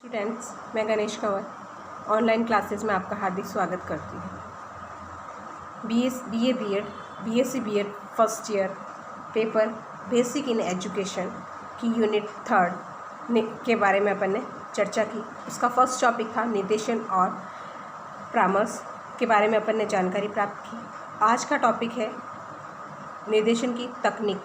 Students, मैं Ganesh Kanwar online classes में आपका हार्दिक स्वागत करती हूँ। BA BEd BSc BEd first year paper basic in education की यूनिट 3 के बारे में अपन ने चर्चा की। उसका फर्स्ट टॉपिक था निर्देशन और परामर्श के बारे में अपन ने जानकारी प्राप्त की। आज का टॉपिक है निर्देशन की तकनीक,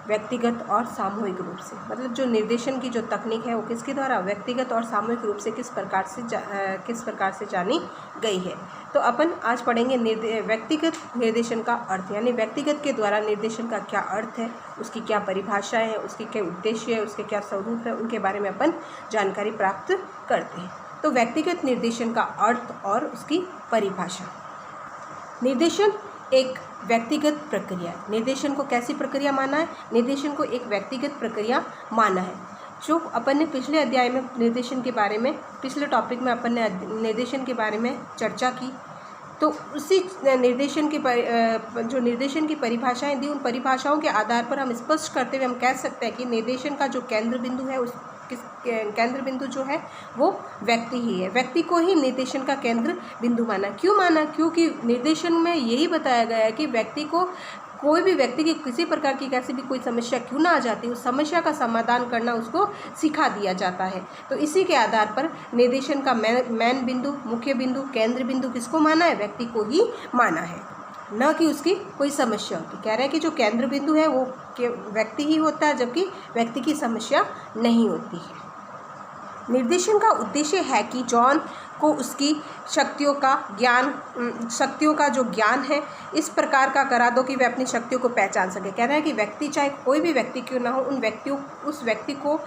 व्यक्तिगत और सामूहिक रूप से। मतलब जो निर्देशन की जो तकनीक है वो किसके द्वारा व्यक्तिगत और सामूहिक रूप से किस प्रकार से जानी गई है। तो अपन आज पढ़ेंगे व्यक्तिगत निर्देशन का अर्थ, यानी व्यक्तिगत के द्वारा निर्देशन का क्या अर्थ है, उसकी क्या परिभाषाएं हैं, उसकी क्या उद्देश्य है, उसके क्या स्वरूप है, उनके बारे में अपन जानकारी प्राप्त करते हैं। तो व्यक्तिगत निर्देशन का अर्थ और उसकी परिभाषा। निर्देशन एक व्यक्तिगत प्रक्रिया है। निर्देशन को कैसी प्रक्रिया माना है? निर्देशन को एक व्यक्तिगत प्रक्रिया माना है। जो अपन ने पिछले अध्याय में निर्देशन के बारे में, पिछले टॉपिक में अपन ने निर्देशन के बारे में चर्चा की, तो उसी निर्देशन के जो निर्देशन की परिभाषाएं दी, उन परिभाषाओं के आधार पर हम स्पष्ट करते हुए हम कह सकते हैं कि निर्देशन का जो केंद्र बिंदु है, उस केंद्र बिंदु जो है वो व्यक्ति ही है। व्यक्ति को ही निर्देशन का केंद्र बिंदु माना। क्यों माना? क्योंकि निर्देशन में यही बताया गया है कि व्यक्ति को, कोई भी व्यक्ति की किसी प्रकार की कैसी भी कोई समस्या क्यों ना आ जाती, उस समस्या का समाधान करना उसको सिखा दिया जाता है। तो इसी के आधार पर निर्देशन का मेन बिंदु, मुख्य बिंदु, केंद्र बिंदु किसको माना है? व्यक्ति को ही माना है, न कि उसकी कोई समस्या होती। कह रहे हैं कि जो केंद्र बिंदु है वो व्यक्ति ही होता है, जबकि व्यक्ति की समस्या नहीं होती है। निर्देशन का उद्देश्य है कि जॉन को उसकी शक्तियों का जो ज्ञान है इस प्रकार का करा दो कि वह अपनी शक्तियों को पहचान सके। कह रहा है कि व्यक्ति, चाहे कोई भी व्यक्ति क्यों ना हो, उस व्यक्ति को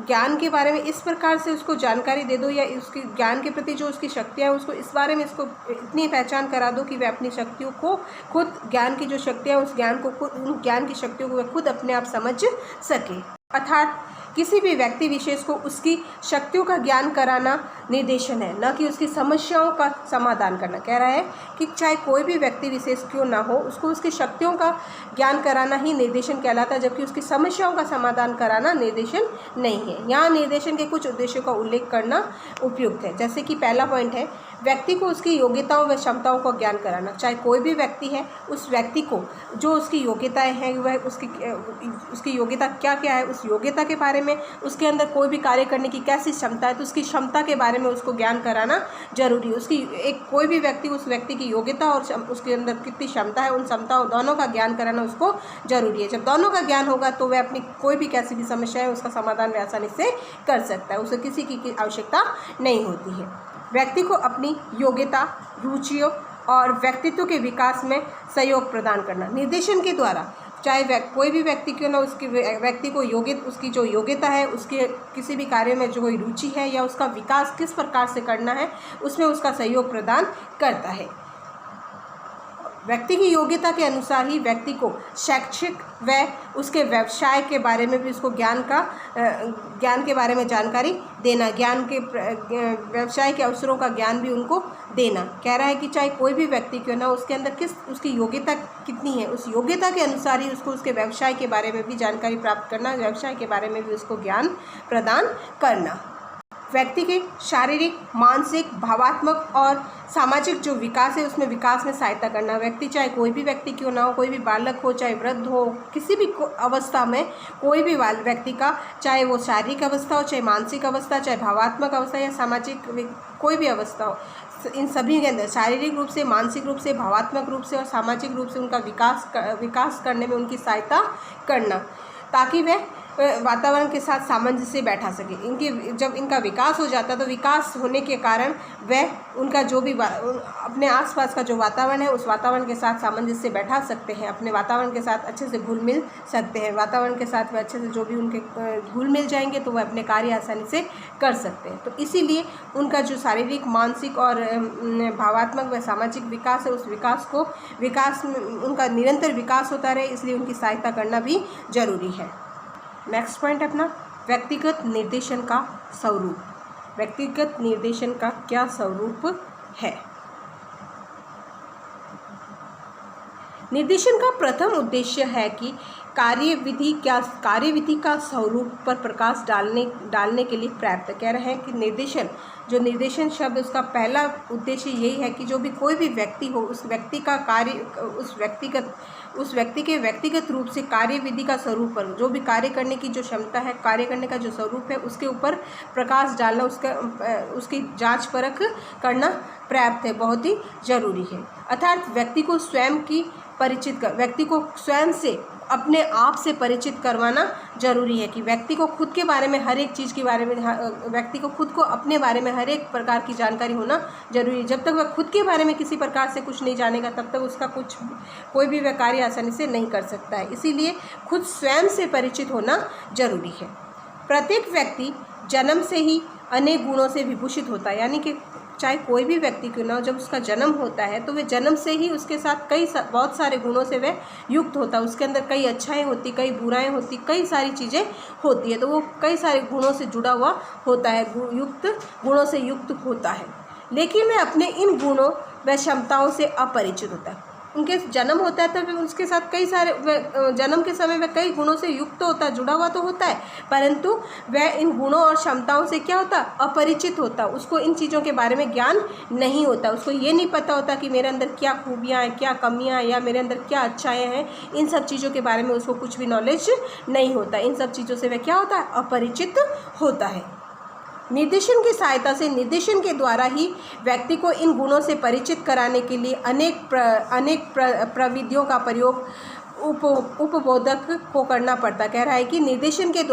ज्ञान के बारे में इस प्रकार से उसको जानकारी दे दो, या उसके ज्ञान के प्रति जो उसकी शक्तियाँ हैं उसको इस बारे में इसको इतनी पहचान करा दो कि वह अपनी शक्तियों को खुद, ज्ञान की जो शक्तियाँ उस ज्ञान को खुद, उन ज्ञान की शक्तियों को वह खुद अपने आप समझ सके। अर्थात किसी भी व्यक्ति विशेष को उसकी शक्तियों का ज्ञान कराना निर्देशन है, न कि उसकी समस्याओं का समाधान करना। कह रहा है कि चाहे कोई भी व्यक्ति विशेष क्यों ना हो, उसको उसकी शक्तियों का ज्ञान कराना ही निर्देशन कहलाता है, जबकि उसकी समस्याओं का समाधान कराना निर्देशन नहीं है। यहाँ निर्देशन के कुछ उद्देश्यों का उल्लेख करना उपयुक्त है। जैसे कि पहला पॉइंट है व्यक्ति को उसकी योग्यताओं व क्षमताओं का ज्ञान कराना। चाहे कोई भी व्यक्ति है, उस व्यक्ति को जो उसकी योग्यताएं हैं, वह उसकी योग्यता क्या क्या है, उस योग्यता के बारे में, उसके अंदर कोई भी कार्य करने की कैसी क्षमता है, तो उसकी क्षमता के बारे में उसको ज्ञान कराना जरूरी है। उसकी कोई भी व्यक्ति, उस व्यक्ति की योग्यता और उसके अंदर कितनी क्षमता है, उन क्षमताओं दोनों का ज्ञान कराना उसको जरूरी है। जब दोनों का ज्ञान होगा तो वह अपनी कोई भी कैसी भी समस्या है उसका समाधान वह आसानी से कर सकता है, उसे किसी की आवश्यकता नहीं होती है। व्यक्ति को अपनी योग्यता, रुचियों और व्यक्तित्व के विकास में सहयोग प्रदान करना। निर्देशन के द्वारा चाहे कोई भी व्यक्ति क्यों ना, उसकी व्यक्ति को उसकी जो योग्यता है, उसके किसी भी कार्य में जो कोई रुचि है या उसका विकास किस प्रकार से करना है, उसमें उसका सहयोग प्रदान करता है। व्यक्ति की योग्यता के अनुसार ही व्यक्ति को शैक्षिक व उसके व्यवसाय के बारे में भी उसको ज्ञान के बारे में जानकारी देना, व्यवसाय के अवसरों का ज्ञान भी उनको देना। कह रहा है कि चाहे कोई भी व्यक्ति क्यों ना, उसके अंदर उसकी योग्यता कितनी है, उस योग्यता के अनुसार ही उसको उसके व्यवसाय के बारे में भी जानकारी प्राप्त करना, व्यवसाय के बारे में भी उसको ज्ञान प्रदान करना। व्यक्ति के शारीरिक, मानसिक, भावात्मक और सामाजिक जो विकास है उसमें विकास में सहायता करना। व्यक्ति, चाहे कोई भी व्यक्ति क्यों ना हो, कोई भी बालक हो, चाहे वृद्ध हो, किसी भी अवस्था में कोई भी व्यक्ति का, चाहे वो शारीरिक अवस्था हो, चाहे मानसिक अवस्था, चाहे भावात्मक अवस्था या सामाजिक कोई भी अवस्था हो, इन सभी के अंदर शारीरिक रूप से, मानसिक रूप से, भावात्मक रूप से और सामाजिक रूप से उनका विकास करने में उनकी सहायता करना, ताकि वह वातावरण के साथ सामंजस्य बैठा सके। जब इनका विकास हो जाता है तो विकास होने के कारण वह उनका जो भी अपने आसपास का जो वातावरण है उस वातावरण के साथ सामंजस्य बैठा सकते हैं, अपने वातावरण के साथ अच्छे से घुल मिल सकते हैं। वातावरण के साथ वह अच्छे से जो भी उनके घुल मिल जाएंगे तो वह अपने कार्य आसानी से कर सकते हैं। तो इसीलिए उनका जो शारीरिक, मानसिक और भावात्मक व सामाजिक विकास है, उस विकास में उनका निरंतर विकास होता रहे, इसलिए उनकी सहायता करना भी जरूरी है। नेक्स्ट पॉइंट अपना व्यक्तिगत निर्देशन का स्वरूप। व्यक्तिगत निर्देशन का क्या स्वरूप है? निर्देशन का प्रथम उद्देश्य है कि कार्यविधि का स्वरूप पर प्रकाश डालने के लिए पर्याप्त। कह रहे हैं कि निर्देशन शब्द, उसका पहला उद्देश्य यही है कि जो भी कोई भी व्यक्ति हो, उस व्यक्ति का कार्य उस व्यक्ति के व्यक्तिगत रूप से कार्यविधि का स्वरूप पर, जो भी कार्य करने की जो क्षमता है, कार्य करने का जो स्वरूप है, उसके ऊपर प्रकाश डालना, उसकी जांच परख करना पर्याप्त है, बहुत ही जरूरी है। अर्थात व्यक्ति को स्वयं से अपने आप से परिचित करवाना जरूरी है, कि व्यक्ति को खुद के बारे में, हर एक चीज़ के बारे में, व्यक्ति को खुद को अपने बारे में हर एक प्रकार की जानकारी होना जरूरी है। जब तक वह खुद के बारे में किसी प्रकार से कुछ नहीं जानेगा, तब तक उसका कोई भी वह कार्य आसानी से नहीं कर सकता है। इसीलिए खुद स्वयं से परिचित होना जरूरी है। प्रत्येक व्यक्ति जन्म से ही अनेक गुणों से विभूषित होता है, यानी कि चाहे कोई भी व्यक्ति क्यों ना हो, जब उसका जन्म होता है तो वह जन्म से ही उसके साथ बहुत सारे गुणों से वह युक्त होता है। उसके अंदर कई अच्छाएं होती, कई बुराएं होती, कई सारी चीज़ें होती है, तो वो कई सारे गुणों से जुड़ा हुआ होता है, गुणों से युक्त होता है। लेकिन वह अपने इन गुणों व क्षमताओं से अपरिचित होता है। उनके जन्म होता है तो फिर उसके साथ कई सारे, जन्म के समय वह कई गुणों से युक्त होता है, जुड़ा हुआ तो होता है, परंतु वह इन गुणों और क्षमताओं से क्या होता, अपरिचित होता। उसको इन चीज़ों के बारे में ज्ञान नहीं होता, उसको ये नहीं पता होता कि मेरे अंदर क्या खूबियाँ हैं, क्या कमियाँ हैं, या मेरे अंदर क्या अच्छाएँ हैं। इन सब चीज़ों के बारे में उसको कुछ भी नॉलेज नहीं होता। इन सब चीज़ों से वह क्या होता है, अपरिचित होता है। निर्देशन की सहायता से, निर्देशन के द्वारा ही व्यक्ति को इन गुणों से परिचित कराने के लिए अनेक प्रविधियों का प्रयोग उपबोधक को करना पड़ता। कह रहा है कि निर्देशन के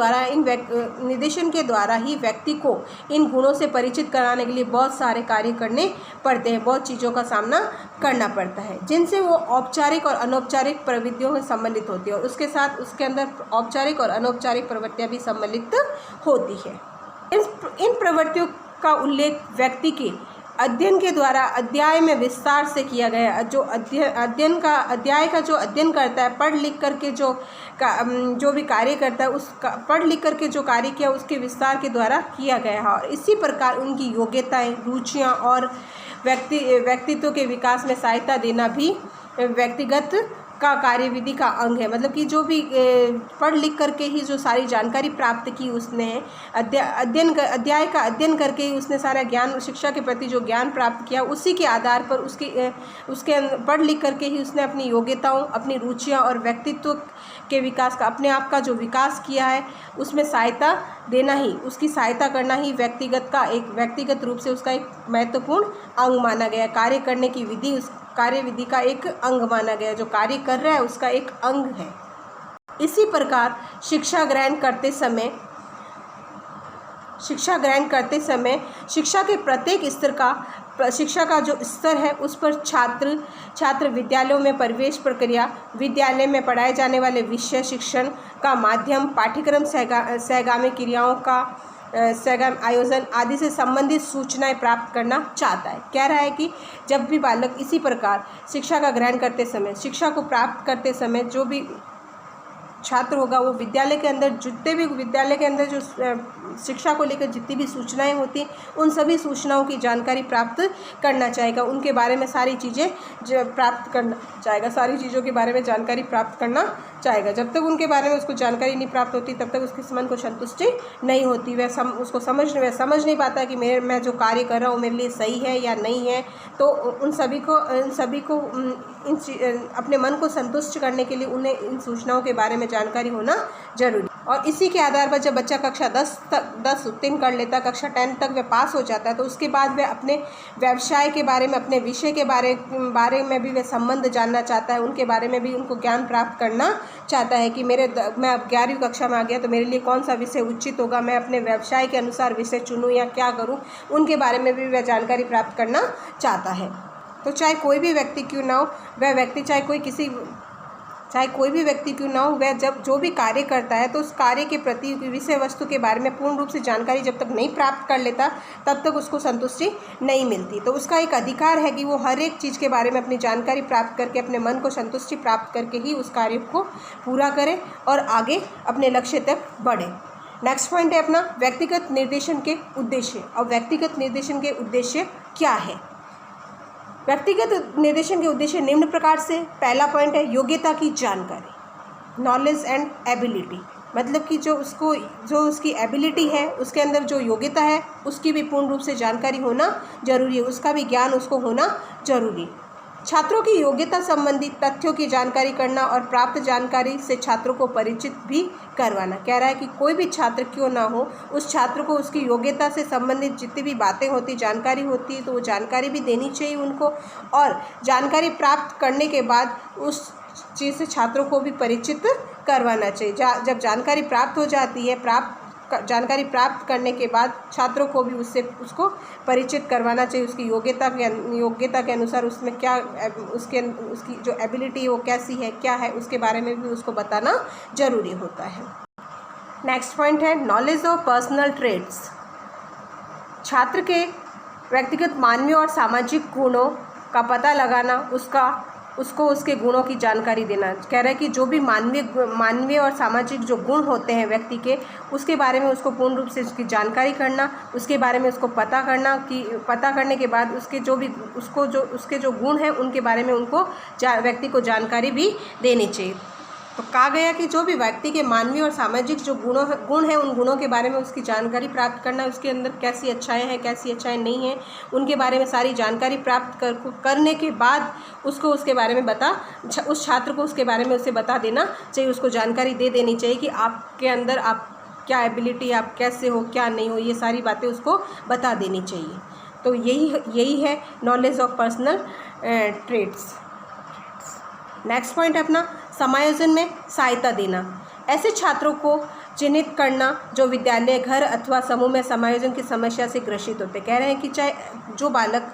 द्वारा ही व्यक्ति को इन गुणों से परिचित कराने के लिए बहुत सारे कार्य करने पड़ते हैं, बहुत चीज़ों का सामना करना पड़ता है, जिनसे वो औपचारिक और अनौपचारिक प्रवृत्तियों में सम्मिलित होती है, और उसके साथ उसके अंदर औपचारिक और अनौपचारिक प्रवृत्तियाँ भी सम्मिलित होती है। इन प्रवृत्तियों का उल्लेख व्यक्ति के अध्ययन के द्वारा अध्याय में विस्तार से किया गया। जो अध्याय का जो अध्ययन करता है, पढ़ लिख करके जो भी कार्य करता है, पढ़ लिख करके जो कार्य किया उसके विस्तार के द्वारा किया गया है। और इसी प्रकार उनकी योग्यताएं, रुचियां और व्यक्तित्व के विकास में सहायता देना भी व्यक्तिगत का कार्यविधि का अंग है। मतलब कि जो भी पढ़ लिख करके ही जो सारी जानकारी प्राप्त की उसने, अध्याय का अध्ययन करके ही उसने सारा ज्ञान, शिक्षा के प्रति जो ज्ञान प्राप्त किया, उसी के आधार पर उसके पढ़ लिख करके ही उसने अपनी योग्यताओं, अपनी रुचियां और व्यक्तित्व के विकास का, अपने आप का जो विकास किया है, उसमें सहायता देना ही, उसकी सहायता करना ही व्यक्तिगत रूप से उसका एक महत्वपूर्ण अंग माना गया। कार्य करने की विधि उस कार्यविधि का एक अंग माना गया, जो कार्य कर रहा है उसका एक अंग है। इसी प्रकार शिक्षा ग्रहण करते समय शिक्षा के प्रत्येक स्तर का, शिक्षा का जो स्तर है उस पर छात्र विद्यालयों में प्रवेश प्रक्रिया, विद्यालय में पढ़ाए जाने वाले विषय, शिक्षण का माध्यम, पाठ्यक्रम, सहगामी क्रियाओं का आयोजन आदि से संबंधित सूचनाएं प्राप्त करना चाहता है। कह रहा है कि जब भी बालक इसी प्रकार शिक्षा का ग्रहण करते समय, शिक्षा को प्राप्त करते समय, जो भी छात्र होगा वो विद्यालय के अंदर जो शिक्षा को लेकर जितनी भी सूचनाएं होती, उन सभी सूचनाओं की जानकारी प्राप्त करना चाहेगा, उनके बारे में सारी चीज़ें प्राप्त करना चाहेगा, सारी चीज़ों के बारे में जानकारी प्राप्त करना चाहेगा। जब तक उनके बारे में उसको जानकारी नहीं प्राप्त होती, तब तक उसके मन को संतुष्टि नहीं होती। वह उसको समझ नहीं पाता कि मैं जो कार्य कर रहा हूँ मेरे लिए सही है या नहीं है। तो उन सभी को अपने मन को संतुष्ट करने के लिए उन्हें इन सूचनाओं के बारे में जानकारी होना जरूरी। और इसी के आधार पर जब बच्चा कक्षा 10 उत्तीर्ण कर लेता, कक्षा 10 तक वह पास हो जाता है, तो उसके बाद वह अपने व्यवसाय के बारे में, अपने विषय के बारे में भी वह संबंध जानना चाहता है, उनके बारे में भी उनको ज्ञान प्राप्त करना चाहता है कि मैं अब 11वीं कक्षा में आ गया तो मेरे लिए कौन सा विषय उचित होगा, मैं अपने व्यवसाय के अनुसार विषय चुनूँ या क्या करूँ, उनके बारे में भी वह जानकारी प्राप्त करना चाहता है। तो चाहे कोई भी व्यक्ति क्यों ना हो, वह व्यक्ति चाहे कोई भी व्यक्ति क्यों ना हो, वह जब जो भी कार्य करता है तो उस कार्य के प्रति, विषय वस्तु के बारे में पूर्ण रूप से जानकारी जब तक नहीं प्राप्त कर लेता, तब तक उसको संतुष्टि नहीं मिलती। तो उसका एक अधिकार है कि वो हर एक चीज़ के बारे में अपनी जानकारी प्राप्त करके, अपने मन को संतुष्टि प्राप्त करके ही उस कार्य को पूरा करे और आगे अपने लक्ष्य तक बढ़े। नेक्स्ट पॉइंट है अपना व्यक्तिगत निर्देशन के उद्देश्य। और व्यक्तिगत निर्देशन के उद्देश्य क्या है? व्यक्तिगत निर्देशन के उद्देश्य निम्न प्रकार से, पहला पॉइंट है योग्यता की जानकारी, नॉलेज एंड एबिलिटी, मतलब कि जो उसकी एबिलिटी है, उसके अंदर जो योग्यता है उसकी भी पूर्ण रूप से जानकारी होना जरूरी है, उसका भी ज्ञान उसको होना जरूरी है। छात्रों की योग्यता संबंधी तथ्यों की जानकारी करना और प्राप्त जानकारी से छात्रों को परिचित भी करवाना। कह रहा है कि कोई भी छात्र क्यों ना हो, उस छात्र को उसकी योग्यता से संबंधित जितनी भी बातें होती, जानकारी होती है, तो वो जानकारी भी देनी चाहिए उनको, और जानकारी प्राप्त करने के बाद उस चीज़ से छात्रों को भी परिचित करवाना चाहिए। जब जानकारी प्राप्त हो जाती है, जानकारी प्राप्त करने के बाद छात्रों को भी उसको परिचित करवाना चाहिए, उसकी योग्यता के अनुसार उसमें क्या उसकी जो एबिलिटी है वो कैसी है, क्या है, उसके बारे में भी उसको बताना जरूरी होता है। नेक्स्ट पॉइंट है नॉलेज ऑफ पर्सनल ट्रेट्स। छात्र के व्यक्तिगत मानवीय और सामाजिक गुणों का पता लगाना, उसको उसके गुणों की जानकारी देना। कह रहा है कि जो भी मानवीय और सामाजिक जो गुण होते हैं व्यक्ति के, उसके बारे में उसको पूर्ण रूप से उसकी जानकारी करना, उसके बारे में उसको पता करना, कि पता करने के बाद उसके जो गुण हैं उनके बारे में व्यक्ति को जानकारी भी देनी चाहिए। तो कहा गया कि जो भी व्यक्ति के मानवीय और सामाजिक जो गुण हैं, उन गुणों के बारे में उसकी जानकारी प्राप्त करना, उसके अंदर कैसी अच्छाएं हैं, कैसी अच्छाएं नहीं हैं, उनके बारे में सारी जानकारी प्राप्त करने के बाद उसके बारे में उस छात्र को उसके बारे में उसे बता देना चाहिए, उसको जानकारी दे देनी चाहिए कि आपके अंदर आप क्या एबिलिटी, आप कैसे हो, क्या नहीं हो, ये सारी बातें उसको बता देनी चाहिए। तो यही है knowledge of personal traits. Next point है अपना समायोजन में सहायता देना। ऐसे छात्रों को चिन्हित करना जो विद्यालय, घर अथवा समूह में समायोजन की समस्या से ग्रसित होते। कह रहे हैं कि चाहे जो बालक,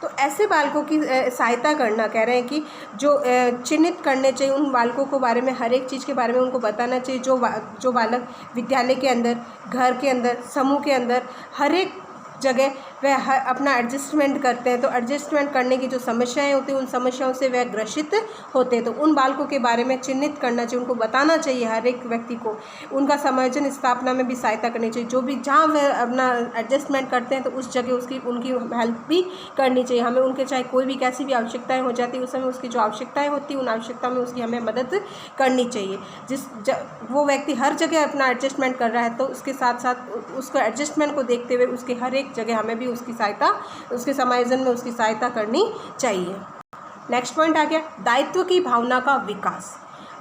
तो ऐसे बालकों की सहायता करना, कह रहे हैं कि जो चिन्हित करने चाहिए उन बालकों को बारे में, हर एक चीज़ के बारे में उनको बताना चाहिए। जो बालक विद्यालय के अंदर, घर के अंदर, समूह के अंदर, हर एक जगह वह अपना एडजस्टमेंट करते हैं, तो एडजस्टमेंट करने की जो समस्याएं होती हैं उन समस्याओं से वह ग्रसित होते हैं, तो उन बालकों के बारे में चिन्हित करना चाहिए, उनको बताना चाहिए हर एक व्यक्ति को। उनका समायोजन स्थापना में भी सहायता करनी चाहिए। जो भी जहाँ वह अपना एडजस्टमेंट करते हैं तो उस जगह उनकी हेल्प भी करनी चाहिए। हमें उनके चाहे कोई भी कैसी भी आवश्यकताएँ हो जाती है, उस समय उसकी जो आवश्यकताएँ होती हैं उन आवश्यकताओं में उसकी हमें मदद करनी चाहिए। वो व्यक्ति हर जगह अपना एडजस्टमेंट कर रहा है तो उसके साथ साथ उसको एडजस्टमेंट को देखते हुए उसके हर एक जगह हमें भी उसकी सहायता, उसके समायोजन में उसकी सहायता करनी चाहिए। नेक्स्ट पॉइंट आ गया दायित्व की भावना का विकास।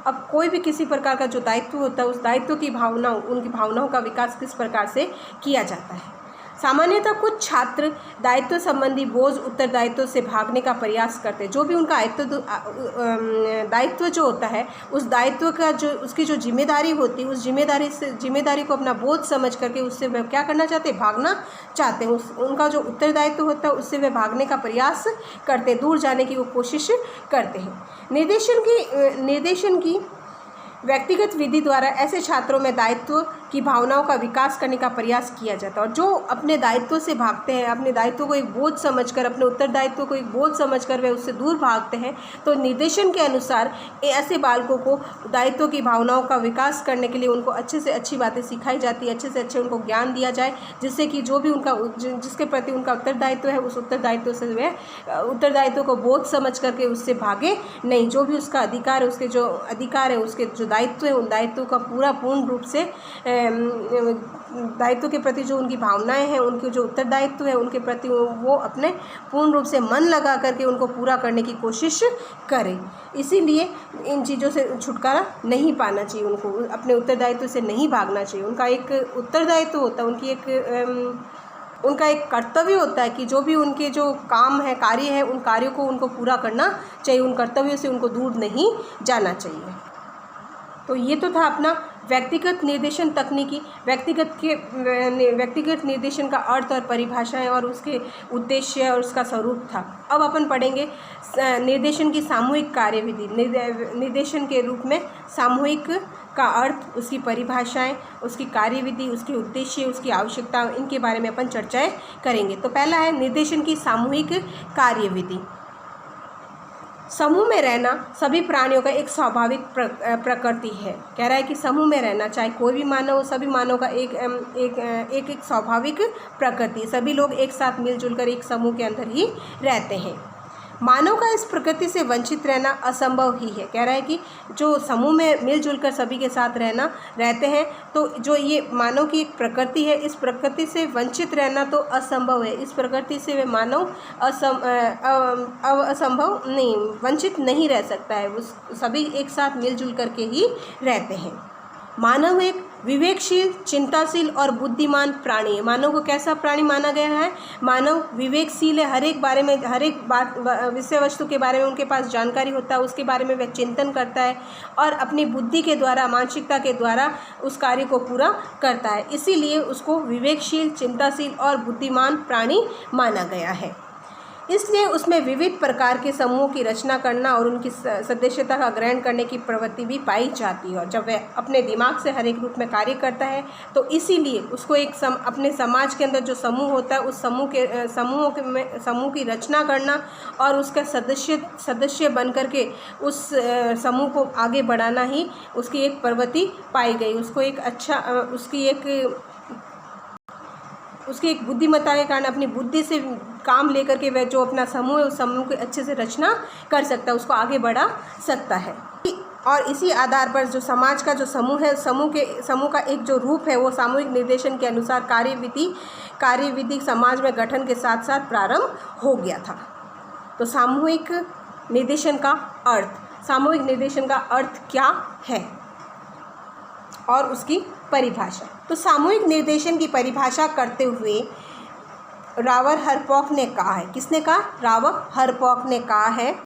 अब कोई भी किसी प्रकार का जो दायित्व होता है, उस दायित्व की भावना, उनकी भावनाओं का विकास किस प्रकार से किया जाता है। सामान्यतः कुछ छात्र दायित्व संबंधी बोझ, उत्तरदायित्व से भागने का प्रयास करते हैं। जो भी उनका दायित्व जो होता है, उस दायित्व का जो उसकी जो जिम्मेदारी होती है, उस जिम्मेदारी को अपना बोझ समझ करके उससे वह क्या करना चाहते हैं, भागना चाहते हैं। उनका जो उत्तरदायित्व होता है उससे वह भागने का प्रयास करते हैं, दूर जाने की वो कोशिश करते हैं। निर्देशन की व्यक्तिगत विधि द्वारा ऐसे छात्रों में दायित्व की भावनाओं का विकास करने का प्रयास किया जाता है। और जो अपने दायित्व से भागते हैं, अपने दायित्व को एक बोझ समझकर, अपने उत्तरदायित्व को एक बोझ समझकर वे उससे दूर भागते हैं, तो निर्देशन के अनुसार ऐसे बालकों को दायित्व की भावनाओं का विकास करने के लिए उनको अच्छे से अच्छी बातें सिखाई जाती है, अच्छे से अच्छे उनको ज्ञान दिया जाए, जिससे कि जो भी जिसके प्रति उनका उत्तरदायित्व है, उस उत्तरदायित्व से वे उत्तरदायित्व को बोझ समझ करके उससे भागे नहीं। जो भी उसका अधिकार है, उसके जो अधिकार है, उसके जो दायित्व है, उन दायित्व का पूर्ण रूप से दायित्व के प्रति जो उनकी भावनाएं हैं, उनके जो उत्तरदायित्व है, उनके प्रति वो अपने पूर्ण रूप से मन लगा करके उनको पूरा करने की कोशिश करें। इसीलिए इन चीज़ों से छुटकारा नहीं पाना चाहिए, उनको अपने उत्तरदायित्व से नहीं भागना चाहिए। उनका एक उत्तरदायित्व होता है, उनका एक कर्तव्य होता है कि जो भी उनके जो काम है, कार्य है, उन कार्यों को उनको पूरा करना चाहिए, उन कर्तव्यों से उनको दूर नहीं जाना चाहिए। तो ये तो था अपना व्यक्तिगत निर्देशन तकनीकी। व्यक्तिगत निर्देशन का अर्थ और परिभाषाएं और उसके उद्देश्य और उसका स्वरूप था। अब अपन पढ़ेंगे निर्देशन की सामूहिक कार्यविधि। निर्देशन के रूप में सामूहिक का अर्थ, उसकी परिभाषाएं, उसकी कार्यविधि, उसके उद्देश्य, उसकी आवश्यकता, इनके बारे में अपन चर्चाएं करेंगे। तो पहला है निर्देशन की सामूहिक कार्यविधि। समूह में रहना सभी प्राणियों का एक स्वाभाविक प्रकृति है। कह रहा है कि समूह में रहना, चाहे कोई भी मानव हो, सभी मानव का एक स्वाभाविक प्रकृति, सभी लोग एक साथ मिलजुल कर एक समूह के अंदर ही रहते हैं। मानव का इस प्रकृति से वंचित रहना असंभव ही है। कह रहा है कि जो समूह में मिलजुल कर सभी के साथ रहते हैं, तो जो ये मानव की एक प्रकृति है, इस प्रकृति से वंचित रहना तो असंभव है। इस प्रकृति से वे मानव असंभव नहीं, वंचित नहीं रह सकता है। उस सभी एक साथ मिलजुल करके ही रहते हैं। मानव एक विवेकशील, चिंताशील और बुद्धिमान प्राणी है। मानव को कैसा प्राणी माना गया है? मानव विवेकशील है, हर एक बारे में, हर एक बात, विषय वस्तु के बारे में उनके पास जानकारी होता है, उसके बारे में वह चिंतन करता है और अपनी बुद्धि के द्वारा, मानसिकता के द्वारा उस कार्य को पूरा करता है। इसीलिए उसको विवेकशील, चिंताशील और बुद्धिमान प्राणी माना गया है। इसलिए उसमें विविध प्रकार के समूहों की रचना करना और उनकी सदस्यता का ग्रहण करने की प्रवृत्ति भी पाई जाती है। और जब वह अपने दिमाग से हर एक रूप में कार्य करता है, तो इसीलिए उसको अपने समाज के अंदर जो समूह होता है, उस समूह की रचना करना और उसका सदस्य बन करके उस समूह को आगे बढ़ाना ही उसकी एक प्रवृत्ति पाई गई। उसकी एक बुद्धिमत्ता के कारण अपनी बुद्धि से काम लेकर के वह जो अपना समूह है, उस समूह की अच्छे से रचना कर सकता है, उसको आगे बढ़ा सकता है। और इसी आधार पर जो समाज का जो समूह है, समूह का एक जो रूप है, वो सामूहिक निर्देशन के अनुसार कार्यविधि समाज में गठन के साथ साथ प्रारंभ हो गया था। तो सामूहिक निर्देशन का अर्थ क्या है और उसकी परिभाषा। तो सामूहिक निर्देशन की परिभाषा करते हुए रावर हरपॉक ने कहा है, किसने कहा? रावर हरपॉक ने कहा है,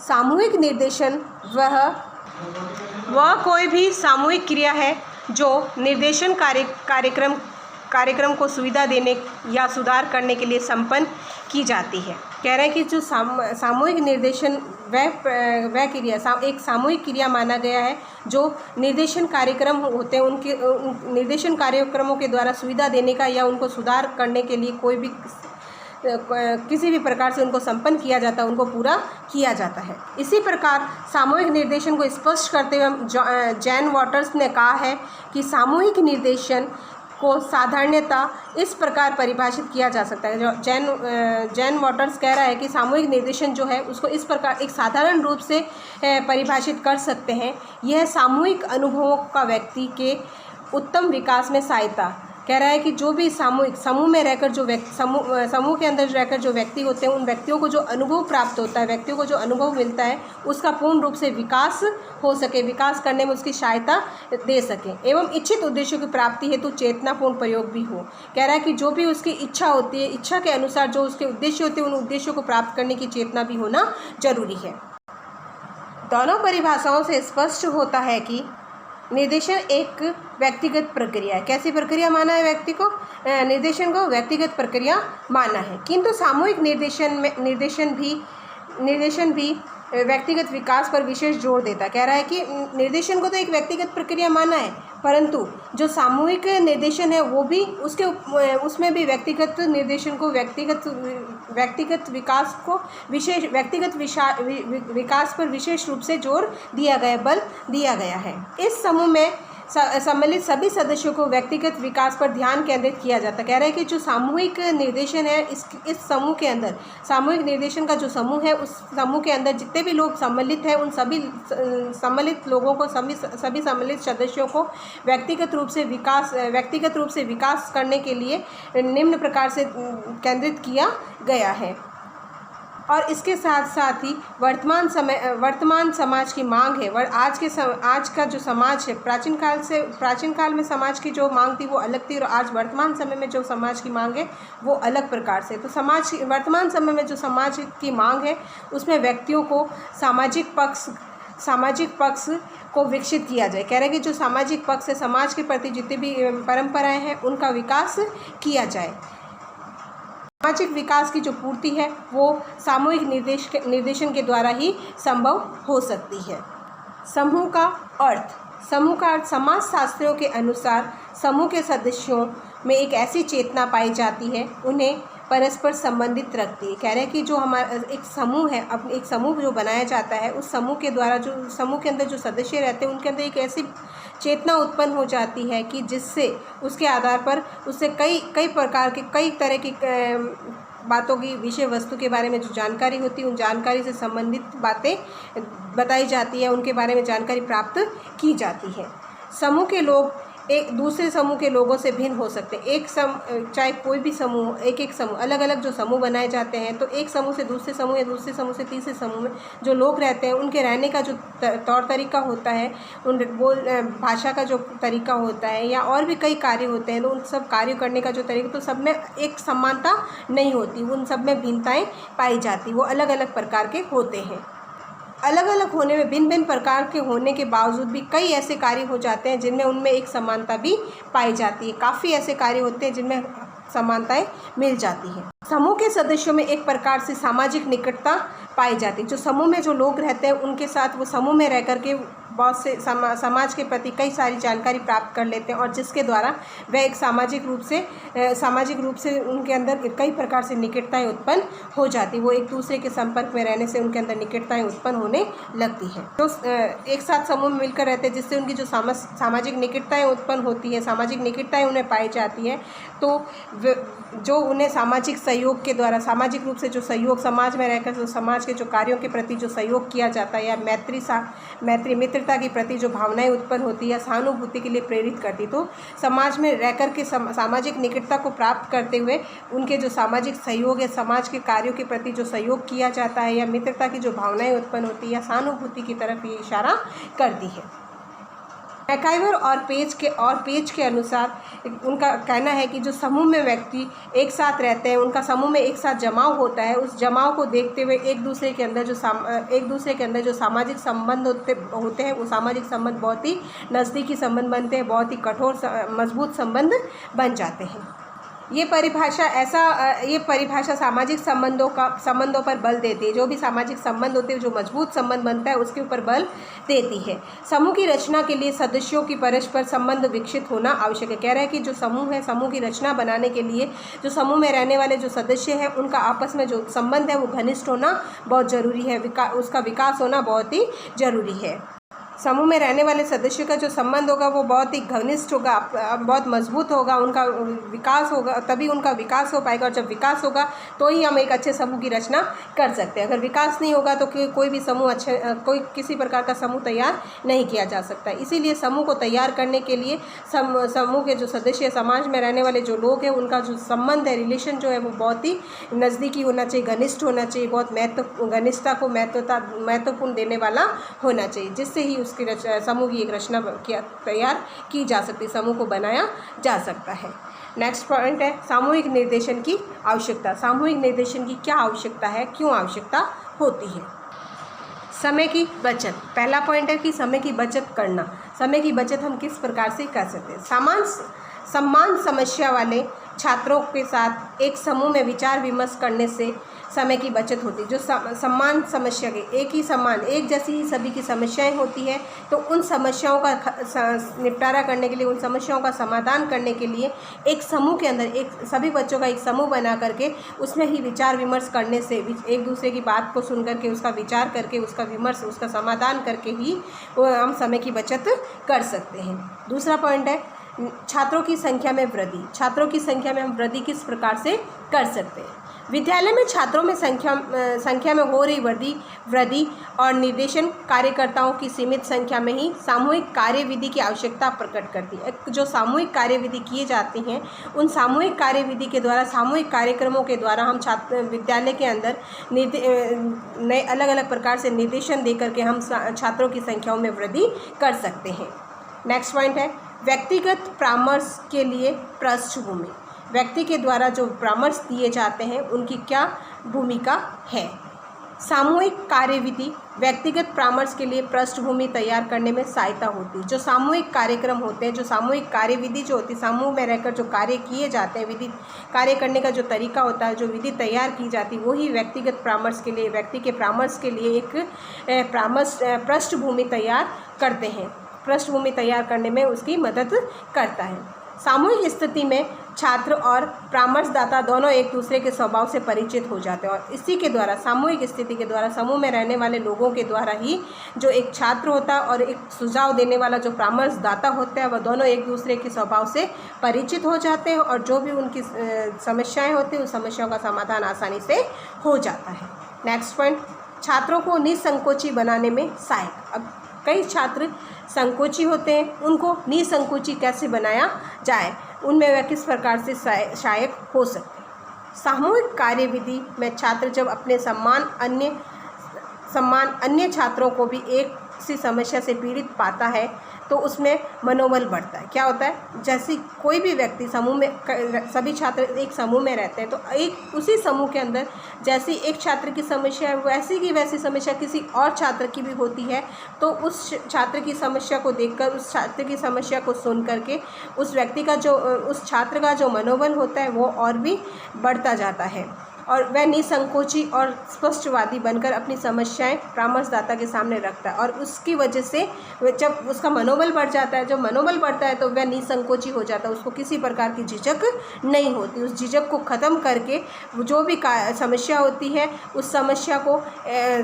सामूहिक निर्देशन वह कोई भी सामूहिक क्रिया है जो निर्देशन कार्यक्रम को सुविधा देने या सुधार करने के लिए संपन्न की जाती है। कह रहे हैं कि जो सामूहिक निर्देशन वह क्रिया एक सामूहिक क्रिया माना गया है जो निर्देशन कार्यक्रम होते हैं, उनके निर्देशन कार्यक्रमों के द्वारा सुविधा देने का या उनको सुधार करने के लिए कोई भी किसी भी प्रकार से उनको संपन्न किया जाता है, उनको पूरा किया जाता है। इसी प्रकार सामूहिक निर्देशन को स्पष्ट करते हुए जैन वाटर्स ने कहा है कि सामूहिक निर्देशन को साधारणता इस प्रकार परिभाषित किया जा सकता है। जो जैन वाटर्स कह रहा है कि सामूहिक निर्देशन जो है उसको इस प्रकार एक साधारण रूप से परिभाषित कर सकते हैं। यह सामूहिक अनुभवों का व्यक्ति के उत्तम विकास में सहायता। कह रहा है कि जो भी समूह में रहकर जो समूह के अंदर रहकर जो व्यक्ति होते हैं, उन व्यक्तियों को जो अनुभव प्राप्त होता है, व्यक्तियों को जो अनुभव मिलता है, उसका पूर्ण रूप से विकास हो सके, विकास करने में उसकी सहायता दे सके एवं इच्छित उद्देश्यों की प्राप्ति हेतु चेतनापूर्ण प्रयोग भी हो। कह रहा है कि जो भी उसकी इच्छा होती है, इच्छा के अनुसार जो उसके उद्देश्य होते हैं, उन उद्देश्यों को प्राप्त करने की चेतना भी होना जरूरी है। दोनों परिभाषाओं से स्पष्ट होता है कि निर्देशन एक व्यक्तिगत प्रक्रिया है। कैसी प्रक्रिया माना है? व्यक्ति को निर्देशन को व्यक्तिगत प्रक्रिया माना है, किंतु सामूहिक निर्देशन भी व्यक्तिगत विकास पर विशेष जोर देता है। कह रहा है कि निर्देशन को तो एक व्यक्तिगत प्रक्रिया माना है, परंतु जो सामूहिक निर्देशन है वो भी उसमें भी व्यक्तिगत निर्देशन को व्यक्तिगत विकास को विकास पर विशेष रूप से जोर दिया गया, बल दिया गया है। इस समूह में सम्मिलित सभी सदस्यों को व्यक्तिगत विकास पर ध्यान केंद्रित किया जाता है। कह रहे हैं कि जो सामूहिक निर्देशन है, इस समूह के अंदर सामूहिक निर्देशन का जो समूह है, उस समूह के अंदर जितने भी लोग सम्मिलित हैं, उन सभी सम्मिलित लोगों को, सभी सम्मिलित सदस्यों को व्यक्तिगत रूप से विकास करने के लिए निम्न प्रकार से केंद्रित किया गया है। और इसके साथ साथ ही वर्तमान समाज की मांग है। आज का जो समाज है, प्राचीन काल में समाज की जो मांग थी वो अलग थी, और आज वर्तमान समय में जो समाज की मांग है वो अलग प्रकार से। तो वर्तमान समय में जो समाज की मांग है, उसमें व्यक्तियों को सामाजिक पक्ष को विकसित किया जाए। कह रहे हैं कि जो सामाजिक पक्ष है, समाज के प्रति जितनी भी परंपराएं हैं, उनका विकास किया जाए। सामाजिक विकास की जो पूर्ति है वो सामूहिक निर्देशन के द्वारा ही संभव हो सकती है। समूह का अर्थ समाजशास्त्रियों के अनुसार समूह के सदस्यों में एक ऐसी चेतना पाई जाती है, उन्हें परस्पर संबंधित रखती है। कह रहे हैं कि जो हमारा एक समूह है, अब एक समूह जो बनाया जाता है, उस समूह के द्वारा जो समूह के अंदर जो सदस्य रहते हैं उनके अंदर एक ऐसी चेतना उत्पन्न हो जाती है कि जिससे उसके आधार पर उससे कई प्रकार के कई तरह की बातों की विषय वस्तु के बारे में जो जानकारी होती है उन जानकारी से संबंधित बातें बताई जाती है, उनके बारे में जानकारी प्राप्त की जाती है। समूह के लोग एक दूसरे समूह के लोगों से भिन्न हो सकते हैं। चाहे कोई भी समूह, एक समूह, अलग अलग जो समूह बनाए जाते हैं, तो एक समूह से दूसरे समूह या दूसरे समूह से तीसरे समूह में जो लोग रहते हैं उनके रहने का जो तौर तरीका होता है, उन भाषा का जो तरीका होता है या और भी कई कार्य होते हैं, तो उन सब कार्य करने का जो तरीका, तो सब में एक समानता नहीं होती, उन सब में भिन्नताएँ पाई जाती, वो अलग अलग प्रकार के होते हैं। अलग अलग होने में भिन्न भिन्न प्रकार के होने के बावजूद भी कई ऐसे कार्य हो जाते हैं जिनमें उनमें एक समानता भी पाई जाती है। काफ़ी ऐसे कार्य होते हैं जिनमें समानताएं मिल जाती हैं। समूह के सदस्यों में एक प्रकार से सामाजिक निकटता पाई जाती है। जो समूह में जो लोग रहते हैं उनके साथ वो समूह में रह कर के बहुत से समाज के प्रति कई सारी जानकारी प्राप्त कर लेते हैं और जिसके द्वारा वह एक सामाजिक रूप से उनके अंदर कई प्रकार से निकटताएं उत्पन्न हो जाती। वो एक दूसरे के संपर्क में रहने से उनके अंदर निकटताएं उत्पन्न होने लगती हैं। तो एक साथ समूह में मिलकर रहते हैं जिससे उनकी जो सामाजिक निकटताएं उत्पन्न होती है, सामाजिक निकटताएं उन्हें पाई जाती है, तो जो उन्हें सामाजिक सहयोग के द्वारा, सामाजिक रूप से जो सहयोग समाज में रहकर जो समाज के जो कार्यों के प्रति जो सहयोग किया जाता है या मित्रता के प्रति जो भावनाएं उत्पन्न होती है या सहानुभूति के लिए प्रेरित करती, तो समाज में रहकर के सामाजिक निकटता को प्राप्त करते हुए उनके जो सामाजिक सहयोग या समाज के कार्यों के प्रति जो सहयोग किया जाता है या मित्रता की जो भावनाएं उत्पन्न होती है या सहानुभूति की तरफ ये इशारा करती है। मैकाइवर और पेज के अनुसार उनका कहना है कि जो समूह में व्यक्ति एक साथ रहते हैं, उनका समूह में एक साथ जमाव होता है, उस जमाव को देखते हुए एक दूसरे के अंदर जो सामाजिक संबंध होते हैं वो सामाजिक संबंध बहुत ही नज़दीकी संबंध बनते हैं, बहुत ही कठोर मजबूत संबंध बन जाते हैं। ये परिभाषा सामाजिक संबंधों पर बल देती है। जो भी सामाजिक संबंध होते हैं, जो मजबूत संबंध बनता है उसके ऊपर बल देती है। समूह की रचना के लिए सदस्यों की परस्पर संबंध विकसित होना आवश्यक है। कह रहा है कि जो समूह है, समूह की रचना बनाने के लिए जो समूह में रहने वाले जो सदस्य हैं उनका आपस में जो संबंध है वो घनिष्ठ होना बहुत ज़रूरी है, उसका विकास होना बहुत ही ज़रूरी है। समूह में रहने वाले सदस्यों का जो संबंध होगा वो बहुत ही घनिष्ठ होगा, बहुत मजबूत होगा, उनका विकास होगा, तभी उनका विकास हो पाएगा और जब विकास होगा तो ही हम एक अच्छे समूह की रचना कर सकते हैं। अगर विकास नहीं होगा तो कोई भी समूह किसी प्रकार का समूह तैयार नहीं किया जा सकता। इसीलिए समूह को तैयार करने के लिए समूह के जो सदस्य, समाज में रहने वाले जो लोग हैं, उनका जो संबंध है, रिलेशन जो है वो बहुत ही नज़दीकी होना चाहिए, घनिष्ठ होना चाहिए, बहुत घनिष्ठता को महत्वपूर्ण देने वाला होना चाहिए, जिससे ही उसकी समूह की एक रचना तैयार की जा सकती है, समूह को बनाया जा सकता है। नेक्स्ट पॉइंट है सामूहिक निर्देशन की आवश्यकता। सामूहिक निर्देशन की क्या आवश्यकता है, क्यों आवश्यकता होती है? समय की बचत। पहला पॉइंट है कि समय की बचत करना। समय की बचत हम किस प्रकार से कर सकते हैं? समान समस्या वाले छात्रों के साथ एक समूह में विचार विमर्श करने से समय की बचत होती है। जो समान समस्या के एक जैसी ही सभी की समस्याएं होती है, तो उन समस्याओं का निपटारा करने के लिए, उन समस्याओं का समाधान करने के लिए एक समूह के अंदर सभी बच्चों का एक समूह बना करके उसमें ही विचार विमर्श करने से, एक दूसरे की बात को सुन करके, उसका विचार करके, उसका विमर्श, उसका समाधान करके ही हम समय की बचत कर सकते हैं। दूसरा पॉइंट है छात्रों की संख्या में वृद्धि। छात्रों की संख्या में हम वृद्धि किस प्रकार से कर सकते हैं? विद्यालय में छात्रों में संख्या में हो रही वृद्धि और निर्देशन कार्यकर्ताओं की सीमित संख्या में ही सामूहिक कार्यविधि की आवश्यकता प्रकट करती है। जो सामूहिक कार्यविधि किए जाते हैं, उन सामूहिक कार्यविधि के द्वारा, सामूहिक कार्यक्रमों के द्वारा हम विद्यालय के अंदर नए अलग अलग प्रकार से निर्देशन दे करके हम छात्रों की संख्याओं में वृद्धि कर सकते हैं। नेक्स्ट पॉइंट है व्यक्तिगत परामर्श के लिए पृष्ठभूमि। व्यक्ति के द्वारा जो परामर्श दिए जाते हैं उनकी क्या भूमिका है? सामूहिक कार्यविधि व्यक्तिगत परामर्श के लिए पृष्ठभूमि तैयार करने में सहायता होती है। जो सामूहिक कार्यक्रम होते हैं, जो सामूहिक कार्यविधि जो होती है, समूह में रहकर जो कार्य किए जाते हैं, कार्य करने का जो तरीका होता है, जो विधि तैयार की जाती है, वही व्यक्तिगत परामर्श के लिए, व्यक्ति के परामर्श के लिए एक पृष्ठभूमि तैयार करते हैं, पृष्ठभूमि तैयार करने में उसकी मदद करता है। सामूहिक स्थिति में छात्र और परामर्शदाता दोनों एक दूसरे के स्वभाव से परिचित हो जाते हैं और इसी के द्वारा सामूहिक स्थिति के द्वारा समूह में रहने वाले लोगों के द्वारा ही जो एक छात्र होता है और एक सुझाव देने वाला जो परामर्शदाता होता है वह दोनों एक दूसरे के स्वभाव से परिचित हो जाते हैं और जो भी उनकी समस्याएं होती हैं उस समस्याओं का समाधान आसानी से हो जाता है। नेक्स्ट पॉइंट, छात्रों को निसंकोची बनाने में सहायक। अब कई छात्र संकोची होते हैं, उनको निसंकोची कैसे बनाया जाए, उनमें वह किस प्रकार से सहायक हो सकते हैं। सामूहिक कार्यविधि में छात्र जब अपने समान अन्य छात्रों को भी एक सी समस्या से पीड़ित पाता है तो उसमें मनोबल बढ़ता है। क्या होता है, जैसे कोई भी व्यक्ति समूह में, सभी छात्र एक समूह में रहते हैं तो एक उसी समूह के अंदर जैसी एक छात्र की समस्या है वैसी की वैसी समस्या किसी और छात्र की भी होती है, तो उस छात्र की समस्या को देखकर, उस छात्र की समस्या को सुन करके उस व्यक्ति का उस छात्र का जो मनोबल होता है वो और भी बढ़ता जाता है और वह निसंकोची और स्पष्टवादी बनकर अपनी समस्याएं परामर्शदाता के सामने रखता है और उसकी वजह से जब उसका मनोबल बढ़ जाता है, जब मनोबल बढ़ता है तो वह निसंकोची हो जाता है, उसको किसी प्रकार की झिझक नहीं होती। उस झिझक को ख़त्म करके जो भी समस्या होती है उस समस्या को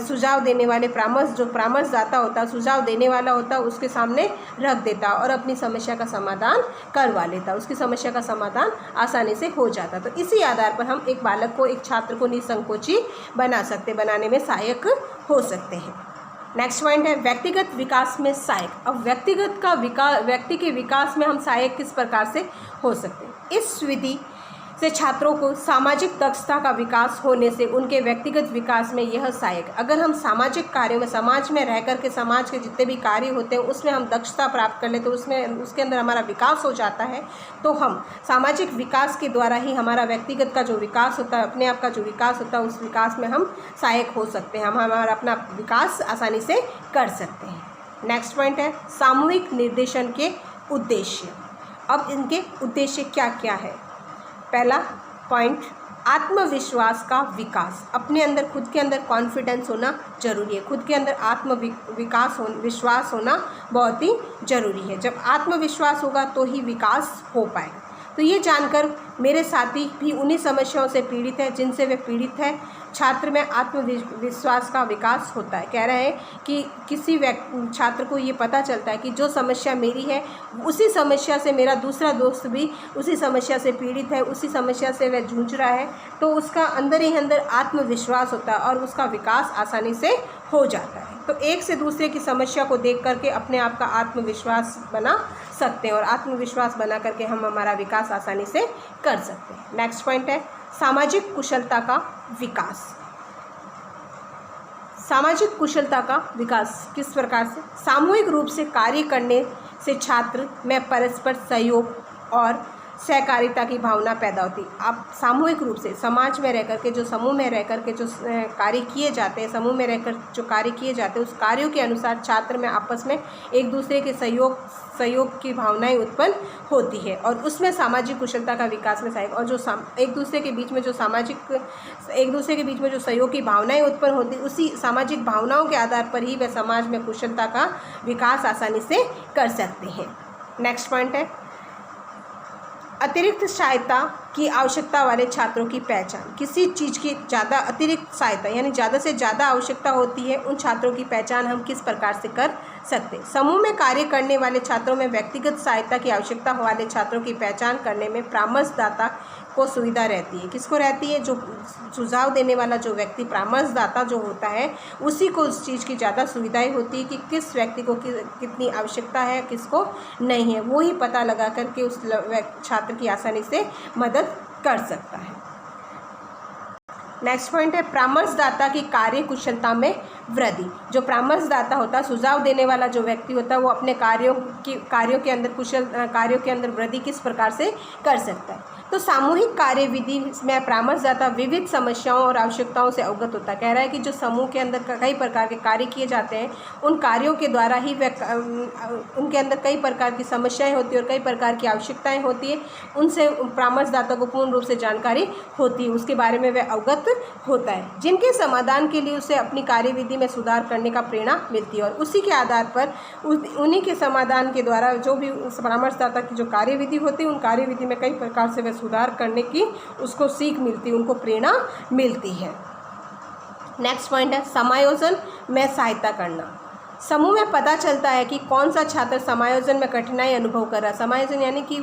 सुझाव देने वाले परामर्शदाता होता है, सुझाव देने वाला होता है, उसके सामने रख देता और अपनी समस्या का समाधान करवा लेता, उसकी समस्या का समाधान आसानी से हो जाता। तो इसी आधार पर हम एक बालक को, एक छात्र को निसंकोची बनाने में सहायक हो सकते हैं। नेक्स्ट पॉइंट है व्यक्तिगत विकास में सहायक। अब व्यक्ति के विकास में हम सहायक किस प्रकार से हो सकते हैं। इस विधि से छात्रों को सामाजिक दक्षता का विकास होने से उनके व्यक्तिगत विकास में यह सहायक। अगर हम सामाजिक कार्यों में, समाज में रह कर के समाज के जितने भी कार्य होते हैं उसमें हम दक्षता प्राप्त कर ले तो उसके अंदर हमारा विकास हो जाता है, तो हम सामाजिक विकास के द्वारा ही हमारा व्यक्तिगत का जो विकास होता है, अपने आप का जो विकास होता है, उस विकास में हम सहायक हो सकते हैं, हम हमारा अपना विकास आसानी से कर सकते हैं। नेक्स्ट पॉइंट है सामूहिक निर्देशन के उद्देश्य। अब इनके उद्देश्य क्या क्या है। पहला पॉइंट, आत्मविश्वास का विकास। अपने अंदर, खुद के अंदर कॉन्फिडेंस होना जरूरी है, खुद के अंदर विश्वास होना बहुत ही जरूरी है। जब आत्मविश्वास होगा तो ही विकास हो पाएगा। तो ये जानकर मेरे साथी भी उन्हीं समस्याओं से पीड़ित है जिनसे वे पीड़ित है। छात्र में आत्मविश्वास का विकास होता है। कह रहे हैं कि किसी छात्र को ये पता चलता है कि जो समस्या मेरी है उसी समस्या से मेरा दूसरा दोस्त भी उसी समस्या से पीड़ित है, उसी समस्या से वह जूझ रहा है, तो उसका अंदर ही अंदर आत्मविश्वास होता है और उसका विकास आसानी से हो जाता है। तो एक से दूसरे की समस्या को देख करके अपने आप का आत्मविश्वास बना सकते हैं और आत्मविश्वास बना करके हम हमारा विकास आसानी से कर सकते हैं। नेक्स्ट पॉइंट है सामाजिक कुशलता का विकास। सामाजिक कुशलता का विकास किस प्रकार से। सामूहिक रूप से कार्य करने से छात्र में परस्पर सहयोग और सहकारिता की भावना पैदा होती। आप सामूहिक रूप से समाज में रहकर के, जो समूह में रहकर के जो कार्य किए जाते हैं, समूह में रहकर जो कार्य किए जाते हैं, उस कार्यों के अनुसार छात्र में आपस में एक दूसरे के सहयोग की भावनाएं उत्पन्न होती है और उसमें सामाजिक कुशलता का विकास में सहायक। और जो एक दूसरे के बीच में जो सहयोग की भावनाएं उत्पन्न होती, उसी सामाजिक भावनाओं के आधार पर ही वह समाज में कुशलता का विकास आसानी से कर सकते हैं। नेक्स्ट पॉइंट है अतिरिक्त सहायता की आवश्यकता वाले छात्रों की पहचान। किसी चीज़ की ज़्यादा अतिरिक्त सहायता यानी ज़्यादा से ज़्यादा आवश्यकता होती है, उन छात्रों की पहचान हम किस प्रकार से कर सकते। समूह में कार्य करने वाले छात्रों में व्यक्तिगत सहायता की आवश्यकता वाले छात्रों की पहचान करने में परामर्शदाता को सुविधा रहती है। किसको रहती है? जो सुझाव देने वाला जो व्यक्ति, परामर्शदाता जो होता है, उसी को उस चीज़ की ज़्यादा सुविधाएं होती है कि किस व्यक्ति को कितनी आवश्यकता है, किसको नहीं है, वो ही पता लगा करके उस छात्र की आसानी से मदद कर सकता है। नेक्स्ट पॉइंट है परामर्शदाता की कार्य कुशलता में वृद्धि। जो परामर्शदाता होता है, सुझाव देने वाला जो व्यक्ति होता है, वो अपने कार्यों के अंदर वृद्धि किस प्रकार से कर सकता है। तो सामूहिक कार्य विधि में परामर्शदाता विविध समस्याओं और आवश्यकताओं से अवगत होता है। कह रहा है कि जो समूह के अंदर कई प्रकार के कार्य किए जाते हैं, उन कार्यों के द्वारा ही उनके अंदर कई प्रकार की समस्याएं होती है और कई प्रकार की आवश्यकताएं होती है, उनसे परामर्शदाता को पूर्ण रूप से जानकारी होती है, उसके बारे में वह अवगत होता है, जिनके समाधान के लिए उसे अपनी कार्यविधि में सुधार करने का प्रेरणा मिलती है। और उसी के आधार पर उन्हीं के समाधान के द्वारा जो भी परामर्शदाता की जो कार्यविधि होती है, उन कार्यविधि में कई प्रकार से वह सुधार करने की उसको सीख मिलती है, उनको प्रेरणा मिलती है। नेक्स्ट पॉइंट है समायोजन में सहायता करना। समूह में पता चलता है कि कौन सा छात्र समायोजन में कठिनाई अनुभव कर रहा है। समायोजन यानी कि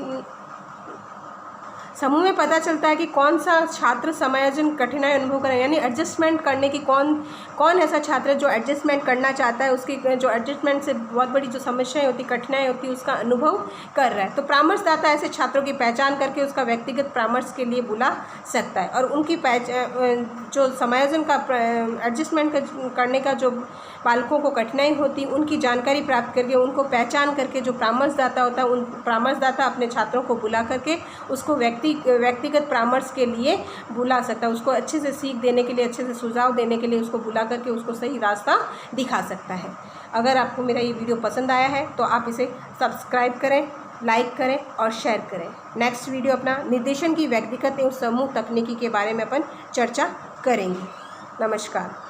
समूह में पता चलता है कि कौन सा छात्र समायोजन कठिनाई अनुभव कर रहा है, यानी एडजस्टमेंट करने की कौन ऐसा छात्र जो एडजस्टमेंट करना चाहता है, उसकी जो एडजस्टमेंट से बहुत बड़ी जो समस्याएं होती, कठिनाई होती है, उसका अनुभव कर रहा है। तो परामर्शदाता ऐसे छात्रों की पहचान करके उसका व्यक्तिगत परामर्श के लिए बुला सकता है और उनकी जो समायोजन का एडजस्टमेंट करने का जो बालकों को कठिनाई होती, उनकी जानकारी प्राप्त करके उनको पहचान करके जो परामर्शदाता होता है, उन परामर्शदाता अपने छात्रों को बुला करके उसको व्यक्तिगत परामर्श के लिए बुला सकता है, उसको अच्छे से सीख देने के लिए, अच्छे से सुझाव देने के लिए उसको बुला करके उसको सही रास्ता दिखा सकता है। अगर आपको मेरा ये वीडियो पसंद आया है तो आप इसे सब्सक्राइब करें, लाइक करें और शेयर करें। नेक्स्ट वीडियो अपना निर्देशन की व्यक्तिगत एवं समूह तकनीकी के बारे में अपन चर्चा करेंगे। नमस्कार।